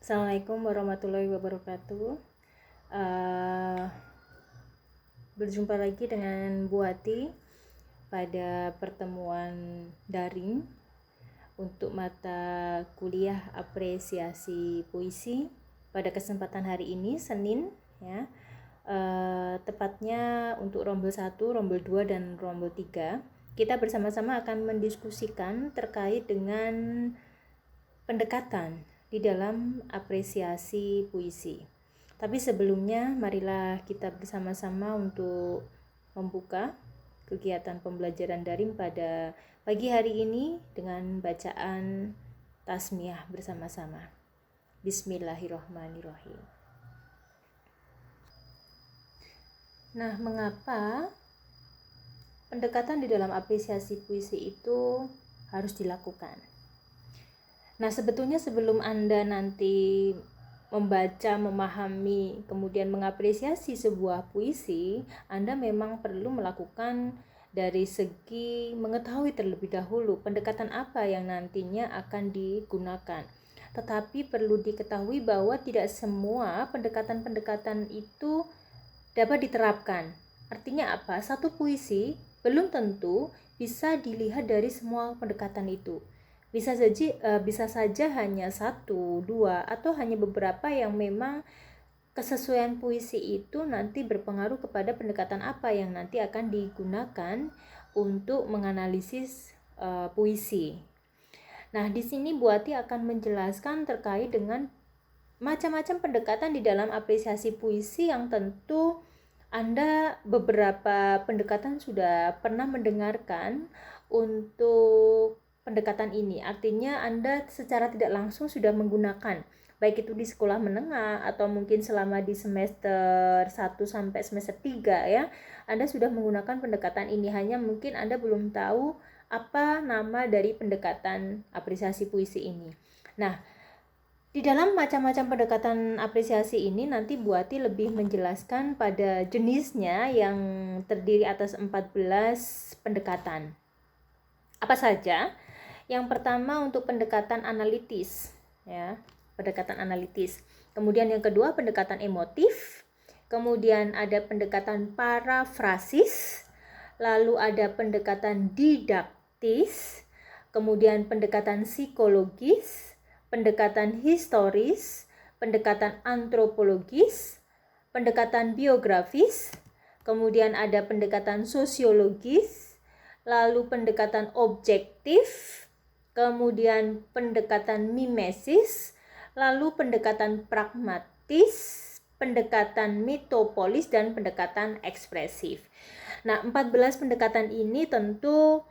Assalamualaikum warahmatullahi wabarakatuh. Berjumpa lagi dengan Bu Ati pada pertemuan daring untuk mata kuliah apresiasi puisi pada kesempatan hari ini, Senin, ya. Tepatnya untuk rombel 1, rombel 2, dan rombel 3 kita bersama-sama akan mendiskusikan terkait dengan pendekatan di dalam apresiasi puisi. Tapi sebelumnya marilah kita bersama-sama untuk membuka kegiatan pembelajaran daring pada pagi hari ini dengan bacaan tasmiyah bersama-sama. Bismillahirrahmanirrahim. Nah, mengapa pendekatan di dalam apresiasi puisi itu harus dilakukan? Nah, sebetulnya sebelum Anda nanti membaca, memahami, kemudian mengapresiasi sebuah puisi, Anda memang perlu melakukan dari segi mengetahui terlebih dahulu pendekatan apa yang nantinya akan digunakan. Tetapi perlu diketahui bahwa tidak semua pendekatan-pendekatan itu dapat diterapkan. Artinya apa? Satu puisi belum tentu bisa dilihat dari semua pendekatan itu. Bisa saja hanya 1, 2, atau hanya beberapa yang memang kesesuaian puisi itu nanti berpengaruh kepada pendekatan apa yang nanti akan digunakan untuk menganalisis puisi. Nah, di sini Bu Ati akan menjelaskan terkait dengan macam-macam pendekatan di dalam apresiasi puisi yang tentu Anda beberapa pendekatan sudah pernah mendengarkan untuk pendekatan ini. Artinya Anda secara tidak langsung sudah menggunakan, baik itu di sekolah menengah atau mungkin selama di semester 1 sampai semester 3 ya. Anda sudah menggunakan pendekatan ini, hanya mungkin Anda belum tahu apa nama dari pendekatan apresiasi puisi ini. Nah, di dalam macam-macam pendekatan apresiasi ini nanti Bu Ati lebih menjelaskan pada jenisnya yang terdiri atas 14 pendekatan. Apa saja? Yang pertama untuk pendekatan analitis, ya, pendekatan analitis. Kemudian yang kedua pendekatan emotif. Kemudian ada pendekatan parafrasis. Lalu ada pendekatan didaktis. Kemudian pendekatan psikologis, pendekatan historis, pendekatan antropologis, pendekatan biografis. Kemudian ada pendekatan sosiologis. Lalu pendekatan objektif, kemudian pendekatan mimesis, lalu pendekatan pragmatis, pendekatan mitopolis, dan pendekatan ekspresif. Nah, 14 pendekatan ini tentu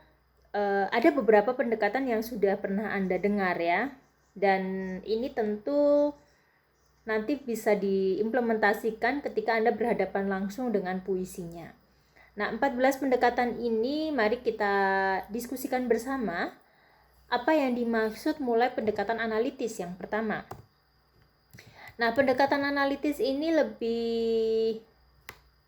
ada beberapa pendekatan yang sudah pernah Anda dengar ya, dan ini tentu nanti bisa diimplementasikan ketika Anda berhadapan langsung dengan puisinya. Nah, 14 pendekatan ini mari kita diskusikan bersama. Apa yang dimaksud mulai pendekatan analitis yang pertama? Nah, pendekatan analitis ini lebih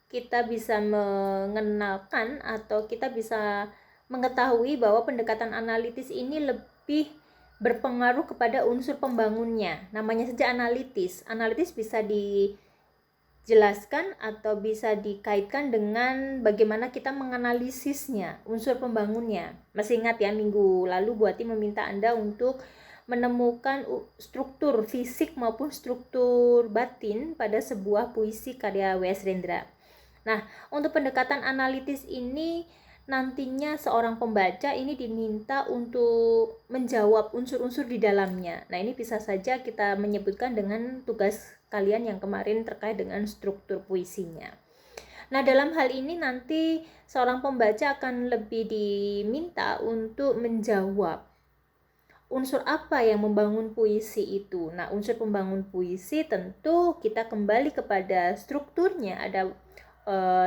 kita bisa mengenalkan atau kita bisa mengetahui bahwa pendekatan analitis ini lebih berpengaruh kepada unsur pembangunnya. Namanya saja analitis. Analitis bisa dijelaskan atau bisa dikaitkan dengan bagaimana kita menganalisisnya, unsur pembangunnya. Masih ingat ya, minggu lalu Bu Ati meminta Anda untuk menemukan struktur fisik maupun struktur batin pada sebuah puisi karya W.S. Rendra. Nah, untuk pendekatan analitis ini nantinya seorang pembaca ini diminta untuk menjawab unsur-unsur di dalamnya. Nah, ini bisa saja kita menyebutkan dengan tugas kalian yang kemarin terkait dengan struktur puisinya. Nah, dalam hal ini nanti seorang pembaca akan lebih diminta untuk menjawab unsur apa yang membangun puisi itu. Nah, unsur pembangun puisi tentu kita kembali kepada strukturnya, ada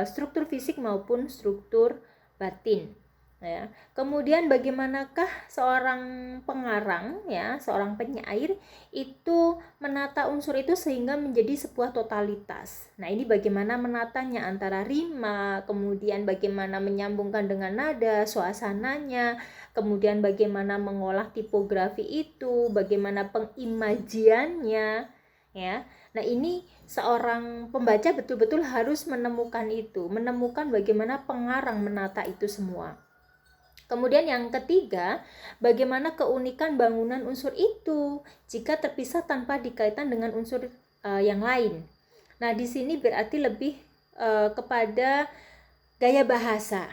struktur fisik maupun struktur batin. Ya. Kemudian bagaimanakah seorang pengarang ya, seorang penyair itu menata unsur itu sehingga menjadi sebuah totalitas. Nah, ini bagaimana menatanya antara rima, kemudian bagaimana menyambungkan dengan nada, suasananya, kemudian bagaimana mengolah tipografi itu, bagaimana pengimajiannya, ya. Nah, ini seorang pembaca betul-betul harus menemukan itu, menemukan bagaimana pengarang menata itu semua. Kemudian yang ketiga, bagaimana keunikan bangunan unsur itu jika terpisah tanpa dikaitkan dengan unsur yang lain. Nah, di sini berarti lebih kepada gaya bahasa.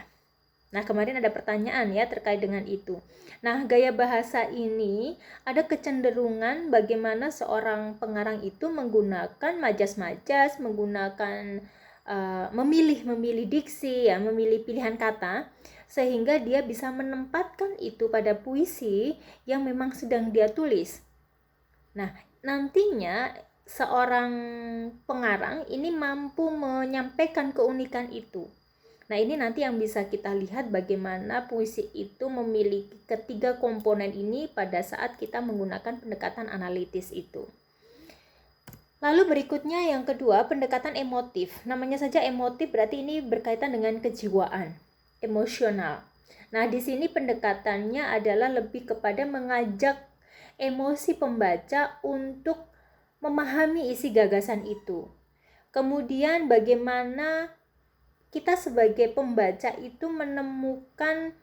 Nah, kemarin ada pertanyaan ya terkait dengan itu. Nah, gaya bahasa ini ada kecenderungan bagaimana seorang pengarang itu menggunakan majas-majas, menggunakan memilih diksi ya, memilih pilihan kata sehingga dia bisa menempatkan itu pada puisi yang memang sedang dia tulis. Nah, nantinya seorang pengarang ini mampu menyampaikan keunikan itu. Nah, ini nanti yang bisa kita lihat bagaimana puisi itu memiliki ketiga komponen ini pada saat kita menggunakan pendekatan analitis itu. Lalu berikutnya yang kedua, pendekatan emotif. Namanya saja emotif berarti ini berkaitan dengan kejiwaan, emosional. Nah, di sini pendekatannya adalah lebih kepada mengajak emosi pembaca untuk memahami isi gagasan itu. Kemudian bagaimana kita sebagai pembaca itu menemukan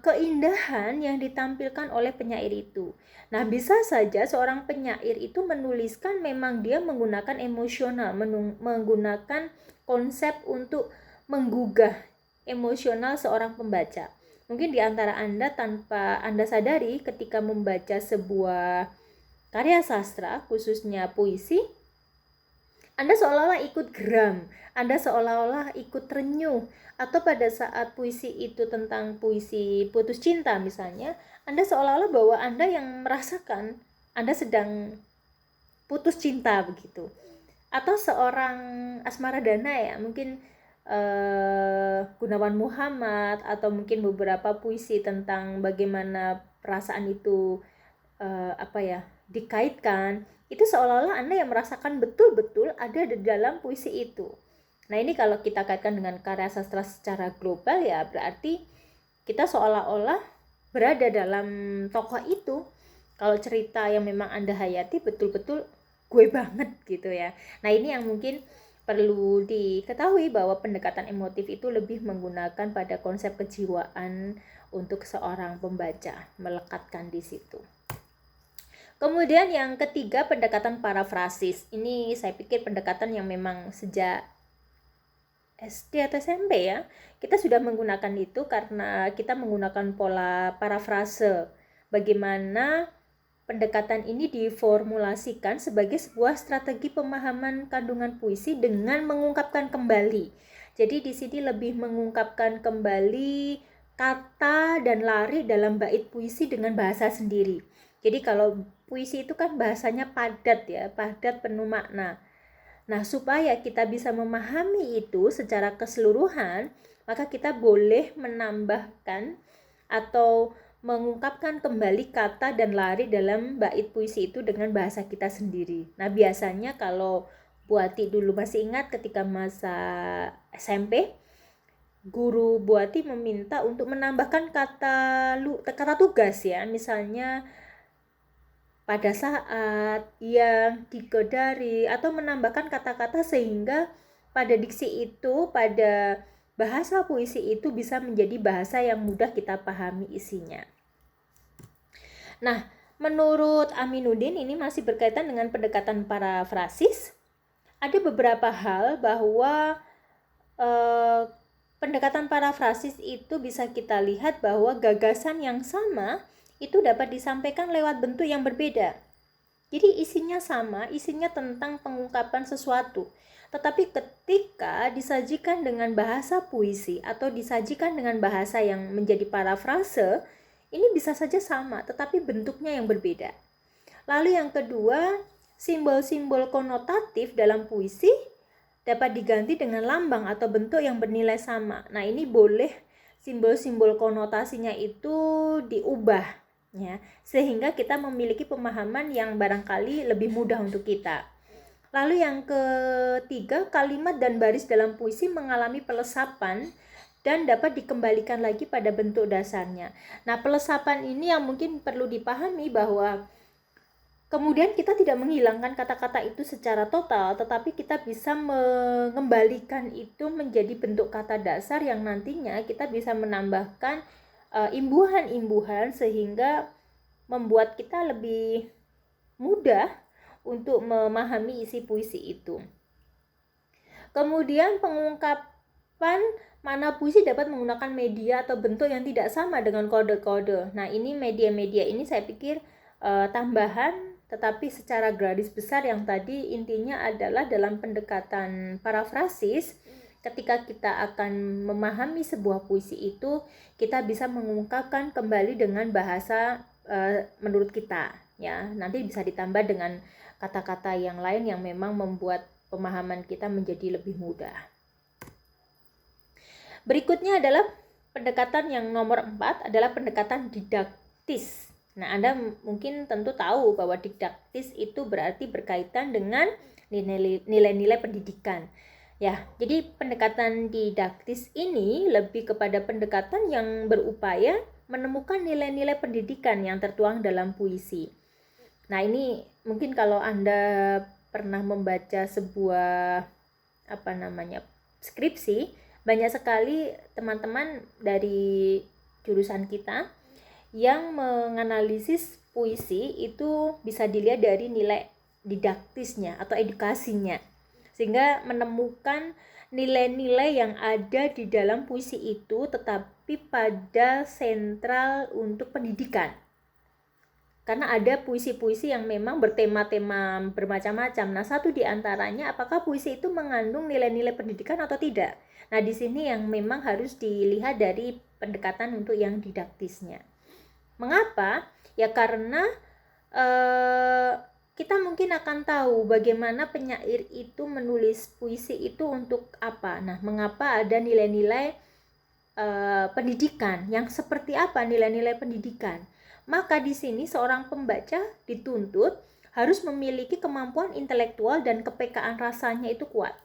keindahan yang ditampilkan oleh penyair itu. Nah, bisa saja seorang penyair itu menuliskan memang dia menggunakan emosional, menggunakan konsep untuk menggugah emosional seorang pembaca. Mungkin di antara Anda tanpa Anda sadari ketika membaca sebuah karya sastra, khususnya puisi, Anda seolah-olah ikut geram, Anda seolah-olah ikut terenyuh, atau pada saat puisi itu tentang puisi putus cinta misalnya, Anda seolah-olah bahwa Anda yang merasakan Anda sedang putus cinta begitu. Atau seorang Asmaradana ya, mungkin Gunawan Muhammad, atau mungkin beberapa puisi tentang bagaimana perasaan itu dikaitkan, itu seolah-olah Anda yang merasakan betul-betul ada di dalam puisi itu. Nah, ini kalau kita kaitkan dengan karya sastra secara global ya, berarti kita seolah-olah berada dalam tokoh itu. Kalau cerita yang memang Anda hayati betul-betul gue banget gitu ya. Nah, ini yang mungkin perlu diketahui bahwa pendekatan emotif itu lebih menggunakan pada konsep kejiwaan untuk seorang pembaca, melekatkan di situ. Kemudian yang ketiga, pendekatan parafrasis. Ini saya pikir pendekatan yang memang sejak SD atau SMP ya, kita sudah menggunakan itu karena kita menggunakan pola parafrase. Bagaimana pendekatan ini diformulasikan sebagai sebuah strategi pemahaman kandungan puisi dengan mengungkapkan kembali. Jadi di sini lebih mengungkapkan kembali kata dan lari dalam bait puisi dengan bahasa sendiri. Jadi kalau puisi itu kan bahasanya padat ya, padat penuh makna. Nah, supaya kita bisa memahami itu secara keseluruhan, maka kita boleh menambahkan atau mengungkapkan kembali kata dan lari dalam bait puisi itu dengan bahasa kita sendiri. Nah, biasanya kalau Buati dulu masih ingat ketika masa SMP, guru Buati meminta untuk menambahkan kata tugas ya, misalnya pada saat, yang, digodari, atau menambahkan kata-kata sehingga pada diksi itu, pada bahasa puisi itu bisa menjadi bahasa yang mudah kita pahami isinya. Nah, menurut Aminuddin ini masih berkaitan dengan pendekatan parafrasis. Ada beberapa hal bahwa pendekatan parafrasis itu bisa kita lihat bahwa gagasan yang sama itu dapat disampaikan lewat bentuk yang berbeda. Jadi isinya sama, isinya tentang pengungkapan sesuatu. Tetapi ketika disajikan dengan bahasa puisi atau disajikan dengan bahasa yang menjadi parafrase, ini bisa saja sama, tetapi bentuknya yang berbeda. Lalu yang kedua, simbol-simbol konotatif dalam puisi dapat diganti dengan lambang atau bentuk yang bernilai sama. Nah, ini boleh simbol-simbol konotasinya itu diubah ya, sehingga kita memiliki pemahaman yang barangkali lebih mudah untuk kita. Lalu yang ketiga, kalimat dan baris dalam puisi mengalami pelesapan dan dapat dikembalikan lagi pada bentuk dasarnya. Nah, pelesapan ini yang mungkin perlu dipahami bahwa Kemudian kita tidak menghilangkan kata-kata itu secara total, tetapi kita bisa mengembalikan itu menjadi bentuk kata dasar yang nantinya kita bisa menambahkan imbuhan-imbuhan sehingga membuat kita lebih mudah untuk memahami isi puisi itu. Kemudian pengungkapan mana puisi dapat menggunakan media atau bentuk yang tidak sama dengan kode-kode. Nah, ini media-media ini saya pikir tambahan, tetapi secara garis besar yang tadi intinya adalah dalam pendekatan parafrasis, ketika kita akan memahami sebuah puisi itu, kita bisa mengungkapkan kembali dengan bahasa menurut kita, ya. Nanti bisa ditambah dengan kata-kata yang lain yang memang membuat pemahaman kita menjadi lebih mudah. Berikutnya adalah pendekatan yang nomor 4 adalah pendekatan didaktis. Nah, Anda mungkin tentu tahu bahwa didaktis itu berarti berkaitan dengan nilai-nilai pendidikan. Ya, jadi pendekatan didaktis ini lebih kepada pendekatan yang berupaya menemukan nilai-nilai pendidikan yang tertuang dalam puisi. Nah, ini mungkin kalau Anda pernah membaca sebuah skripsi, banyak sekali teman-teman dari jurusan kita yang menganalisis puisi itu bisa dilihat dari nilai didaktisnya atau edukasinya, sehingga menemukan nilai-nilai yang ada di dalam puisi itu tetapi pada sentral untuk pendidikan. Karena ada puisi-puisi yang memang bertema-tema bermacam-macam. Nah, satu di antaranya apakah puisi itu mengandung nilai-nilai pendidikan atau tidak. Nah, di sini yang memang harus dilihat dari pendekatan untuk yang didaktisnya. Mengapa? Ya karena kita mungkin akan tahu bagaimana penyair itu menulis puisi itu untuk apa. Nah, mengapa ada nilai-nilai pendidikan, yang seperti apa nilai-nilai pendidikan. Maka di sini seorang pembaca dituntut harus memiliki kemampuan intelektual dan kepekaan rasanya itu kuat.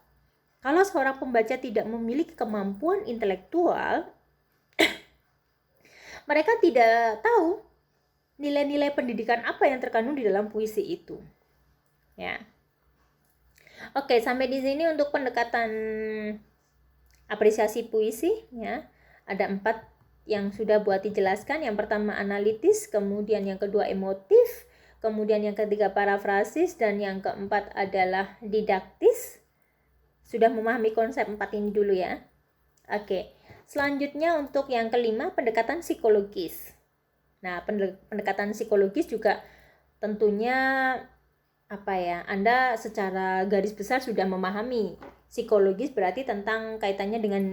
Kalau seorang pembaca tidak memiliki kemampuan intelektual, mereka tidak tahu nilai-nilai pendidikan apa yang terkandung di dalam puisi itu. Ya. Oke, sampai di sini untuk pendekatan apresiasi puisi, ya. Ada 4 yang sudah buat dijelaskan. Yang pertama analitis, kemudian yang kedua emotif, kemudian yang ketiga parafrasis, dan yang keempat adalah didaktis. Sudah memahami konsep 4 ini dulu ya. Oke. Selanjutnya untuk yang kelima, pendekatan psikologis. Nah, pendekatan psikologis juga tentunya Anda secara garis besar sudah memahami. Psikologis berarti tentang kaitannya dengan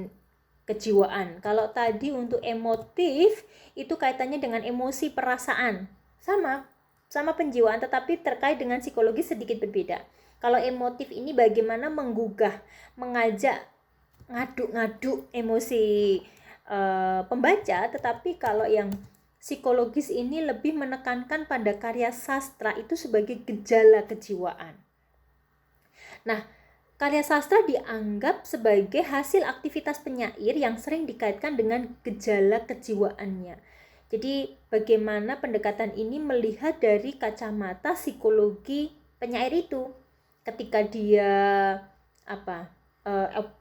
kejiwaan. Kalau tadi untuk emotif itu kaitannya dengan emosi, perasaan. Sama penjiwaan, tetapi terkait dengan psikologis sedikit berbeda. Kalau emotif ini bagaimana menggugah, mengajak ngaduk-ngaduk emosi pembaca, tetapi kalau yang psikologis ini lebih menekankan pada karya sastra itu sebagai gejala kejiwaan. Nah, karya sastra dianggap sebagai hasil aktivitas penyair yang sering dikaitkan dengan gejala kejiwaannya. Jadi bagaimana pendekatan ini melihat dari kacamata psikologi penyair itu, ketika dia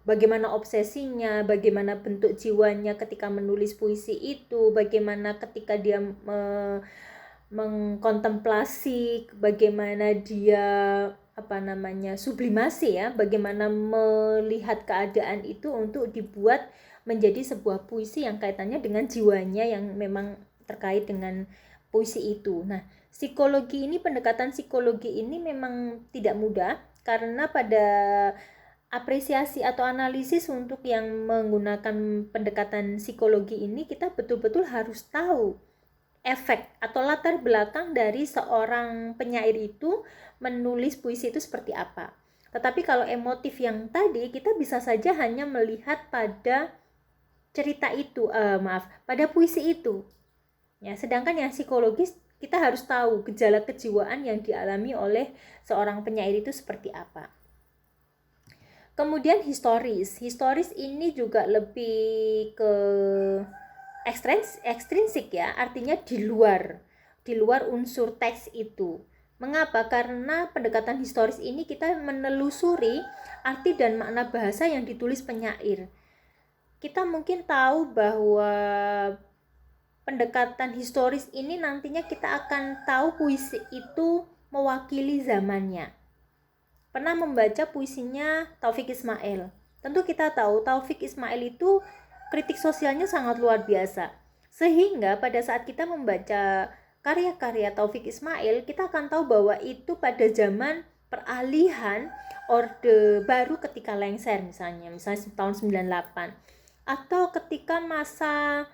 bagaimana obsesinya, bagaimana bentuk jiwanya ketika menulis puisi itu, bagaimana ketika dia mengkontemplasi, bagaimana dia sublimasi ya, bagaimana melihat keadaan itu untuk dibuat menjadi sebuah puisi yang kaitannya dengan jiwanya yang memang terkait dengan puisi itu. Nah, pendekatan psikologi ini memang tidak mudah, karena pada apresiasi atau analisis untuk yang menggunakan pendekatan psikologi ini, kita betul-betul harus tahu efek atau latar belakang dari seorang penyair itu menulis puisi itu seperti apa. Tetapi kalau emotif yang tadi, kita bisa saja hanya melihat pada cerita itu, pada puisi itu. Ya, sedangkan yang psikologis kita harus tahu gejala kejiwaan yang dialami oleh seorang penyair itu seperti apa. Kemudian historis ini juga lebih ke ekstrinsik ya, artinya di luar unsur teks itu. Mengapa? Karena pendekatan historis ini kita menelusuri arti dan makna bahasa yang ditulis penyair. Kita mungkin tahu bahwa pendekatan historis ini nantinya kita akan tahu puisi itu mewakili zamannya. Pernah membaca puisinya Taufik Ismail. Tentu kita tahu Taufik Ismail itu kritik sosialnya sangat luar biasa. Sehingga pada saat kita membaca karya-karya Taufik Ismail, kita akan tahu bahwa itu pada zaman peralihan Orde Baru ketika lengser misalnya tahun 98, atau ketika masa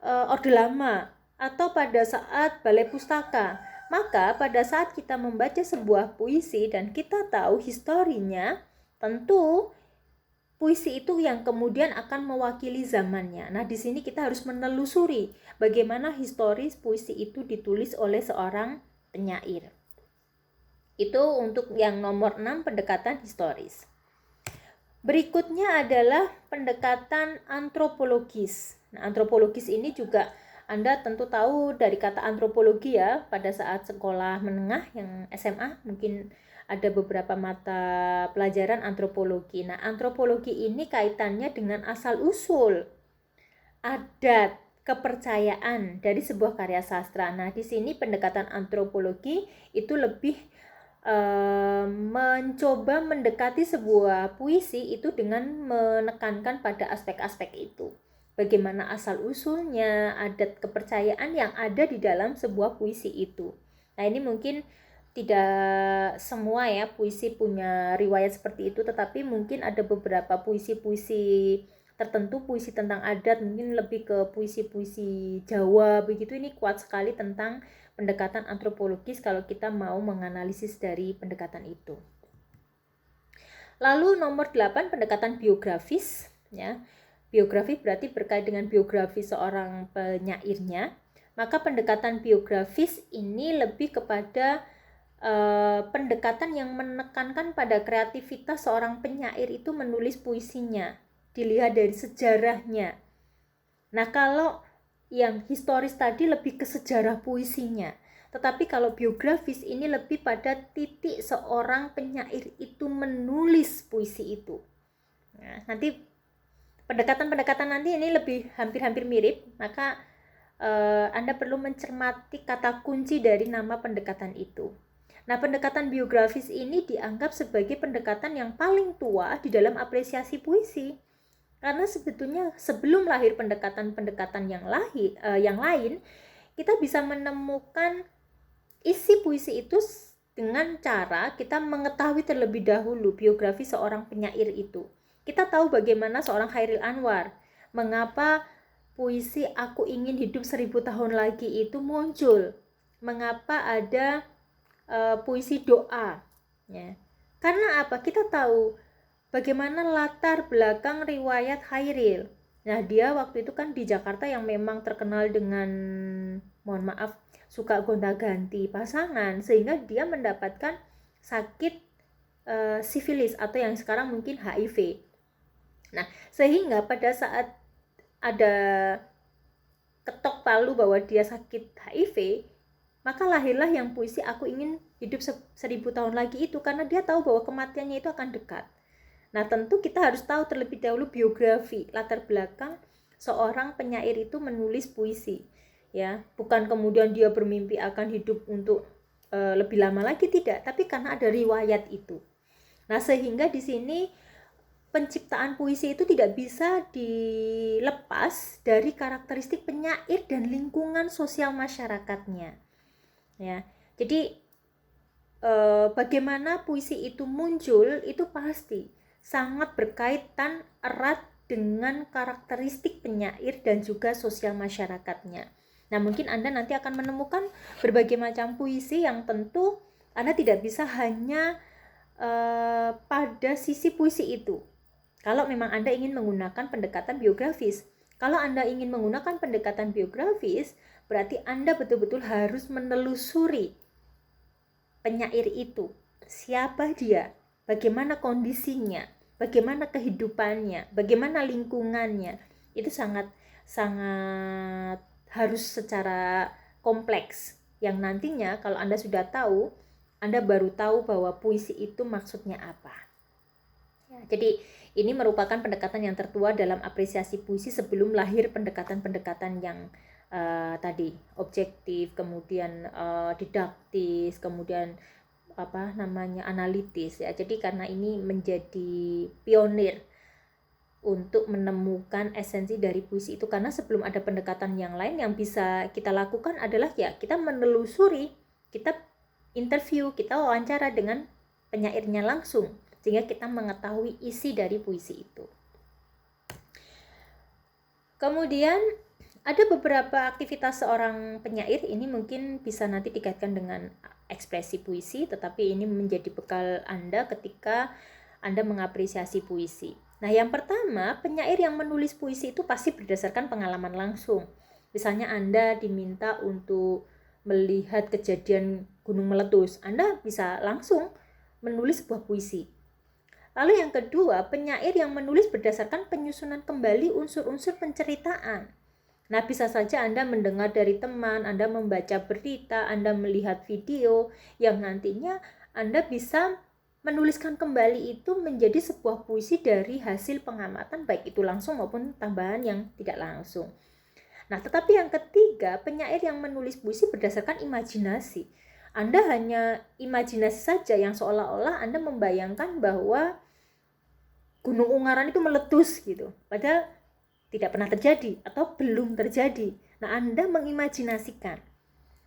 Orde Lama, atau pada saat Balai Pustaka. Maka pada saat kita membaca sebuah puisi dan kita tahu historinya, tentu puisi itu yang kemudian akan mewakili zamannya. Nah, di sini kita harus menelusuri bagaimana historis puisi itu ditulis oleh seorang penyair. Itu untuk yang nomor 6, pendekatan historis. Berikutnya adalah pendekatan antropologis. Nah, antropologis ini juga Anda tentu tahu dari kata antropologi ya, pada saat sekolah menengah yang SMA mungkin ada beberapa mata pelajaran antropologi. Nah, antropologi ini kaitannya dengan asal-usul adat, kepercayaan dari sebuah karya sastra. Nah, di sini pendekatan antropologi itu lebih mencoba mendekati sebuah puisi itu dengan menekankan pada aspek-aspek itu. Bagaimana asal-usulnya, adat kepercayaan yang ada di dalam sebuah puisi itu. Nah, ini mungkin tidak semua ya puisi punya riwayat seperti itu, tetapi mungkin ada beberapa puisi-puisi tertentu, puisi tentang adat, mungkin lebih ke puisi-puisi Jawa begitu, ini kuat sekali tentang pendekatan antropologis kalau kita mau menganalisis dari pendekatan itu. Lalu nomor 8, pendekatan biografis ya. Biografi berarti berkait dengan biografi seorang penyairnya. Maka pendekatan biografis ini lebih kepada pendekatan yang menekankan pada kreativitas seorang penyair itu menulis puisinya, dilihat dari sejarahnya. Nah, kalau yang historis tadi lebih ke sejarah puisinya, tetapi kalau biografis ini lebih pada titik seorang penyair itu menulis puisi itu. Nah, nanti pendekatan-pendekatan nanti ini lebih hampir-hampir mirip, maka Anda perlu mencermati kata kunci dari nama pendekatan itu. Nah, pendekatan biografis ini dianggap sebagai pendekatan yang paling tua di dalam apresiasi puisi. Karena sebetulnya sebelum lahir pendekatan-pendekatan yang lain, kita bisa menemukan isi puisi itu dengan cara kita mengetahui terlebih dahulu biografi seorang penyair itu. Kita tahu bagaimana seorang Chairil Anwar, mengapa puisi Aku Ingin Hidup 1000 Tahun Lagi itu muncul, mengapa ada puisi doa ya. Karena apa? Kita tahu bagaimana latar belakang riwayat Chairil. Nah, dia waktu itu kan di Jakarta yang memang terkenal dengan, mohon maaf, suka gonta-ganti pasangan, sehingga dia mendapatkan sakit sifilis atau yang sekarang mungkin HIV. Nah, sehingga pada saat ada ketok palu bahwa dia sakit HIV, maka lahirlah yang puisi Aku Ingin Hidup 1000 Tahun Lagi itu, karena dia tahu bahwa kematiannya itu akan dekat. Nah, tentu kita harus tahu terlebih dahulu biografi, latar belakang seorang penyair itu menulis puisi ya, bukan kemudian dia bermimpi akan hidup untuk lebih lama lagi, tidak, tapi karena ada riwayat itu. Nah, sehingga di sini penciptaan puisi itu tidak bisa dilepas dari karakteristik penyair dan lingkungan sosial masyarakatnya ya. Jadi bagaimana puisi itu muncul itu pasti sangat berkaitan erat dengan karakteristik penyair dan juga sosial masyarakatnya. Nah, mungkin Anda nanti akan menemukan berbagai macam puisi yang tentu Anda tidak bisa hanya pada sisi puisi itu. Kalau memang Anda ingin menggunakan pendekatan biografis. Kalau Anda ingin menggunakan pendekatan biografis, berarti Anda betul-betul harus menelusuri penyair itu. Siapa dia? Bagaimana kondisinya? Bagaimana kehidupannya? Bagaimana lingkungannya? Itu sangat harus secara kompleks. Yang nantinya kalau Anda sudah tahu Anda baru tahu bahwa puisi itu maksudnya apa. Ya, jadi ini merupakan pendekatan yang tertua dalam apresiasi puisi sebelum lahir pendekatan-pendekatan yang tadi objektif, kemudian didaktis, kemudian analitis ya. Jadi karena ini menjadi pionir untuk menemukan esensi dari puisi itu, karena sebelum ada pendekatan yang lain yang bisa kita lakukan adalah ya kita menelusuri, kita interview, kita wawancara dengan penyairnya langsung sehingga kita mengetahui isi dari puisi itu. Kemudian ada beberapa aktivitas seorang penyair, ini mungkin bisa nanti dikaitkan dengan ekspresi puisi, tetapi ini menjadi bekal Anda ketika Anda mengapresiasi puisi. Nah, yang pertama, penyair yang menulis puisi itu pasti berdasarkan pengalaman langsung. Misalnya Anda diminta untuk melihat kejadian gunung meletus, Anda bisa langsung menulis sebuah puisi. Lalu yang kedua, penyair yang menulis berdasarkan penyusunan kembali unsur-unsur penceritaan. Nah, bisa saja Anda mendengar dari teman, Anda membaca berita, Anda melihat video yang nantinya Anda bisa menuliskan kembali itu menjadi sebuah puisi dari hasil pengamatan, baik itu langsung maupun tambahan yang tidak langsung. Nah, tetapi yang ketiga, penyair yang menulis puisi berdasarkan imajinasi. Anda hanya imajinasi saja yang seolah-olah Anda membayangkan bahwa Gunung Ungaran itu meletus gitu. Padahal tidak pernah terjadi atau belum terjadi. Nah, Anda mengimajinasikan.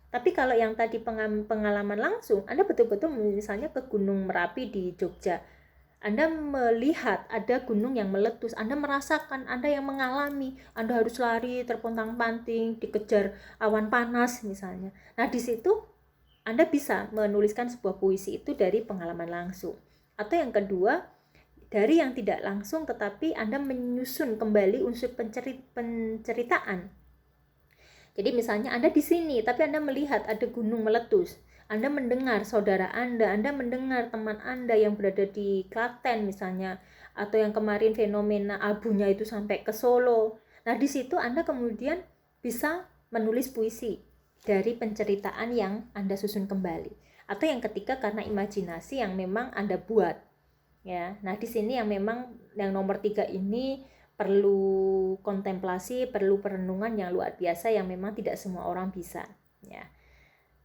Tapi kalau yang tadi pengalaman langsung, Anda betul-betul misalnya ke Gunung Merapi di Jogja. Anda melihat ada gunung yang meletus, Anda merasakan, Anda yang mengalami, Anda harus lari terpontang-panting, dikejar awan panas misalnya. Nah, di situ Anda bisa menuliskan sebuah puisi itu dari pengalaman langsung. Atau yang kedua, dari yang tidak langsung tetapi Anda menyusun kembali unsur penceritaan. Jadi misalnya Anda di sini tapi Anda melihat ada gunung meletus. Anda mendengar saudara Anda mendengar teman Anda yang berada di Klaten misalnya, atau yang kemarin fenomena abunya itu sampai ke Solo. Nah, di situ Anda kemudian bisa menulis puisi dari penceritaan yang Anda susun kembali. Atau yang ketiga, karena imajinasi yang memang Anda buat. Ya, nah di sini yang memang yang nomor 3 ini perlu kontemplasi, perlu perenungan yang luar biasa yang memang tidak semua orang bisa. Ya,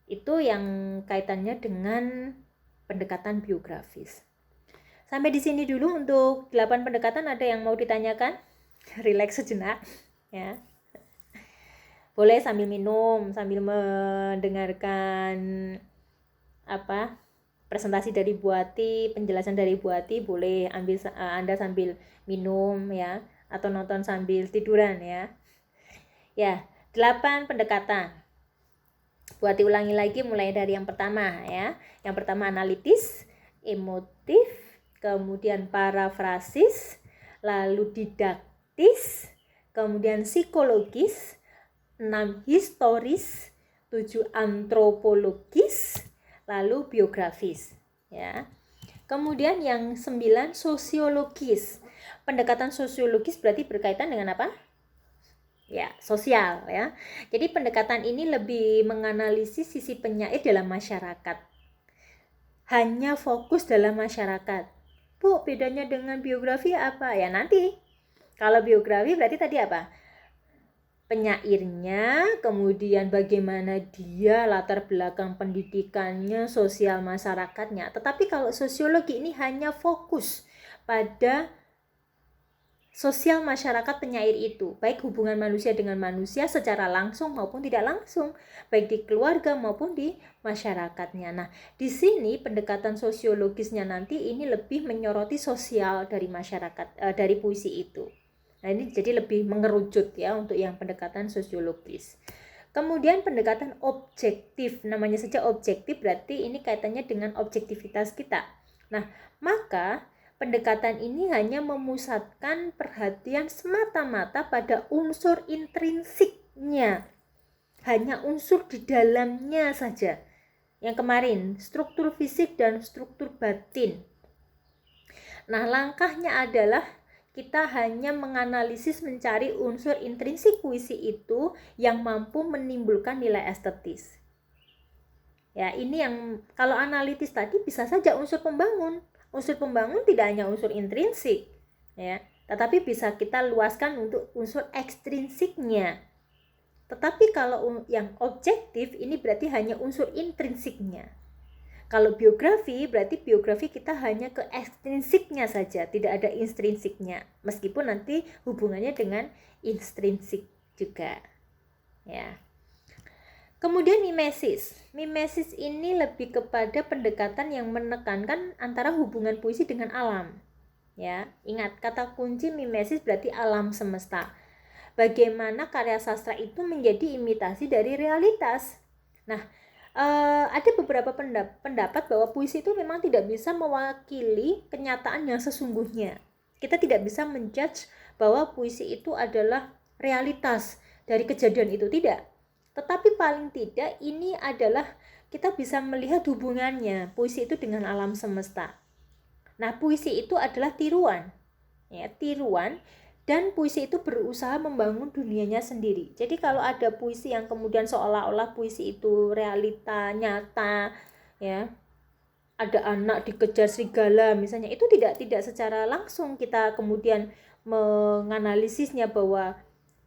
itu yang kaitannya dengan pendekatan biografis. Sampai di sini dulu untuk 8 pendekatan. Ada yang mau ditanyakan? Relax sejenak, ya. Boleh sambil minum, sambil mendengarkan presentasi dari Bu Ati, penjelasan dari Bu Ati, boleh Anda sambil minum ya, atau nonton sambil tiduran ya. Ya, 8 pendekatan. Bu Ati ulangi lagi mulai dari yang pertama ya. Yang pertama analitis, emotif, kemudian parafrasis, lalu didaktis, kemudian psikologis, 6 historis, 7 antropologis, lalu biografis ya. Kemudian yang 9 sosiologis. Pendekatan sosiologis berarti berkaitan dengan apa? Ya, sosial ya. Jadi pendekatan ini lebih menganalisis sisi penyair dalam masyarakat. Hanya fokus dalam masyarakat. Bu, bedanya dengan biografi apa? Ya nanti. Kalau biografi berarti tadi apa? Penyairnya, kemudian bagaimana dia, latar belakang pendidikannya, sosial masyarakatnya. Tetapi kalau sosiologi ini hanya fokus pada sosial masyarakat penyair itu, baik hubungan manusia dengan manusia secara langsung maupun tidak langsung, baik di keluarga maupun di masyarakatnya. Nah, di sini pendekatan sosiologisnya nanti ini lebih menyoroti sosial dari masyarakat, dari puisi itu. Nah, ini jadi lebih mengerucut ya untuk yang pendekatan sosiologis. Kemudian pendekatan objektif, namanya saja objektif berarti ini kaitannya dengan objektivitas kita. Nah, maka pendekatan ini hanya memusatkan perhatian semata-mata pada unsur intrinsiknya, hanya unsur di dalamnya saja. Yang kemarin, struktur fisik dan struktur batin. Nah, langkahnya adalah kita hanya menganalisis, mencari unsur intrinsik puisi itu yang mampu menimbulkan nilai estetis. Ya, ini yang kalau analitis tadi bisa saja unsur pembangun. Unsur pembangun tidak hanya unsur intrinsik, ya, tetapi bisa kita luaskan untuk unsur ekstrinsiknya. Tetapi kalau yang objektif ini berarti hanya unsur intrinsiknya. Kalau biografi berarti biografi kita hanya ke ekstrinsiknya saja, tidak ada intrinsiknya. Meskipun nanti hubungannya dengan intrinsik juga. Ya. Kemudian mimesis. Mimesis ini lebih kepada pendekatan yang menekankan antara hubungan puisi dengan alam. Ya, ingat kata kunci mimesis berarti alam semesta. Bagaimana karya sastra itu menjadi imitasi dari realitas. Nah, ada beberapa pendapat bahwa puisi itu memang tidak bisa mewakili kenyataan yang sesungguhnya. Kita tidak bisa menjudge bahwa puisi itu adalah realitas dari kejadian itu, tidak. Tetapi paling tidak ini adalah kita bisa melihat hubungannya puisi itu dengan alam semesta. Nah, puisi itu adalah tiruan. Ya, tiruan. Dan puisi itu berusaha membangun dunianya sendiri. Jadi kalau ada puisi yang kemudian seolah-olah puisi itu realita nyata, ya, ada anak dikejar serigala misalnya, itu tidak secara langsung kita kemudian menganalisisnya bahwa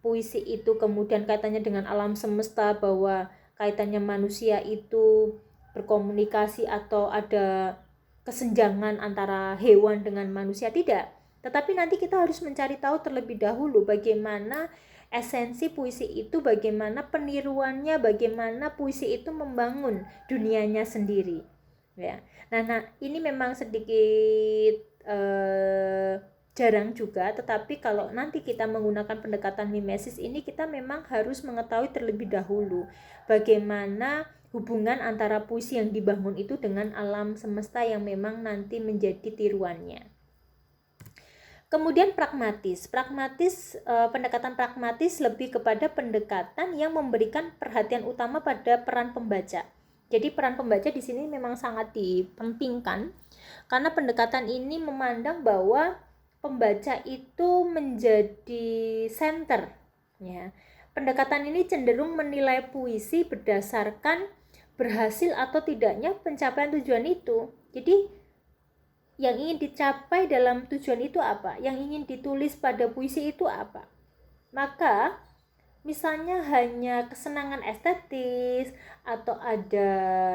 puisi itu kemudian kaitannya dengan alam semesta, bahwa kaitannya manusia itu berkomunikasi atau ada kesenjangan antara hewan dengan manusia, tidak. Tetapi nanti kita harus mencari tahu terlebih dahulu bagaimana esensi puisi itu, bagaimana peniruannya, bagaimana puisi itu membangun dunianya sendiri. Ya. Nah, ini memang sedikit jarang juga, tetapi kalau nanti kita menggunakan pendekatan mimesis ini, kita memang harus mengetahui terlebih dahulu bagaimana hubungan antara puisi yang dibangun itu dengan alam semesta yang memang nanti menjadi tiruannya. Kemudian pragmatis. Pendekatan pragmatis lebih kepada pendekatan yang memberikan perhatian utama pada peran pembaca. Jadi peran pembaca di sini memang sangat dipentingkan karena pendekatan ini memandang bahwa pembaca itu menjadi center. Ya. Pendekatan ini cenderung menilai puisi berdasarkan berhasil atau tidaknya pencapaian tujuan itu. Jadi yang ingin dicapai dalam tujuan itu apa? Yang ingin ditulis pada puisi itu apa? Maka misalnya hanya kesenangan estetis atau ada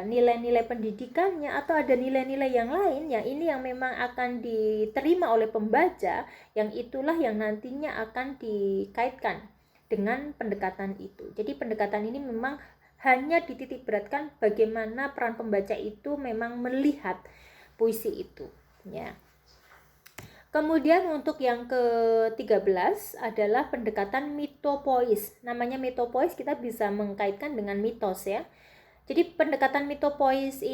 nilai-nilai pendidikannya atau ada nilai-nilai yang lain, ya ini yang memang akan diterima oleh pembaca, yang itulah yang nantinya akan dikaitkan dengan pendekatan itu. Jadi pendekatan ini memang hanya dititik beratkan bagaimana peran pembaca itu memang melihat puisi itu. Ya. Kemudian untuk yang ke-13 adalah pendekatan mitopois. Namanya mitopois kita bisa mengkaitkan dengan mitos, ya. Jadi pendekatan mitopois